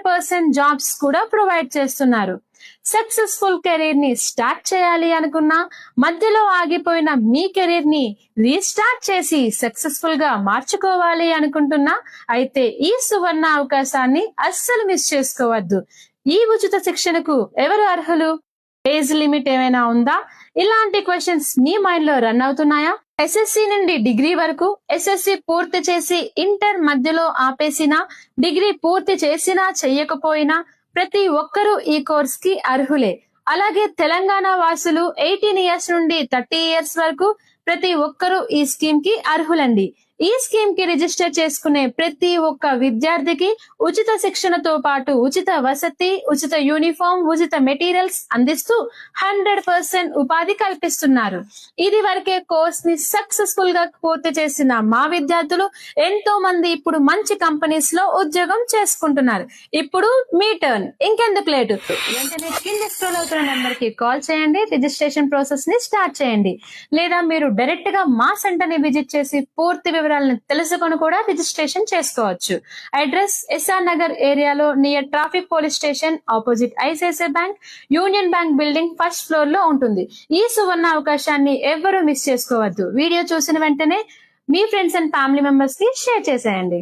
100% jobs కూడా provide చేస్తున్నారు. Successful career ని స్టార్ట్ చేయాలి అనుకున్నా, మధ్యలో ఆగిపోయిన మీ కెరీర్ ని రీస్టార్ట్ చేసి సక్సెస్ఫుల్ గా మార్చుకోవాలి అనుకుంటున్నా, అయితే ఈ సువర్ణ అవకాశాన్ని అస్సలు మిస్ చేసుకోవద్దు. ఈ ఉచిత శిక్షణకు ఎవరు అర్హులు? ఏజ్ లిమిట్ ఏమైనా ఉందా? ఇలాంటి క్వశ్చన్స్ మీ మైండ్ లో రన్ అవుతున్నాయా? ఎస్ఎస్సి నుండి డిగ్రీ వరకు, ఎస్ఎస్సి పూర్తి చేసి ఇంటర్ మధ్యలో ఆపేసినా, డిగ్రీ పూర్తి చేసినా చెయ్యకపోయినా ప్రతి ఒక్కరూ ఈ కోర్స్ కి అర్హులే. అలాగే తెలంగాణ వాసులు 18 ఇయర్స్ నుండి 30 ఇయర్స్ వరకు ప్రతి ఒక్కరూ ఈ స్కీమ్ కి అర్హులండి. ఈ స్కీమ్ కి రిజిస్టర్ చేసుకునే ప్రతి ఒక్క విద్యార్థికి ఉచిత శిక్షణతో పాటు ఉచిత వసతి, ఉచిత యూనిఫామ్, ఉచిత మెటీరియల్స్ అందిస్తూ 100% ఉపాధి కల్పిస్తున్నారు. ఇది వరకే కోర్స్ ని సక్సెస్ఫుల్ గా పూర్తి చేసిన మా విద్యార్థులు ఎంతో మంది ఇప్పుడు మంచి కంపెనీస్ లో ఉద్యోగం చేసుకుంటున్నారు. ఇప్పుడు మీ టర్న్. ఇంకెందుకు లేటు, వెంటనే కింద స్క్రోల్ అవుతున్న నెంబర్ కి కాల్ చేయండి. రిజిస్ట్రేషన్ ప్రాసెస్ ని స్టార్ట్ చేయండి. లేదా మీరు డైరెక్ట్ గా మా సెంటర్ ని విజిట్ చేసి పూర్తి వివరాలను తెలుసుకొని కూడా రిజిస్ట్రేషన్ చేసుకోవచ్చు. అడ్రస్ ఎస్ఆర్ నగర్ ఏరియాలో near traffic police station opposite ICICI bank, union bank building first floor లో ఉంటుంది. ఈ సువర్ణ అవకాశాన్ని ఎవ్వరూ మిస్ చేసుకోవద్దు. వీడియో చూసిన వెంటనే మీ ఫ్రెండ్స్ అండ్ ఫ్యామిలీ మెంబర్స్ కి షేర్ చేసేయండి.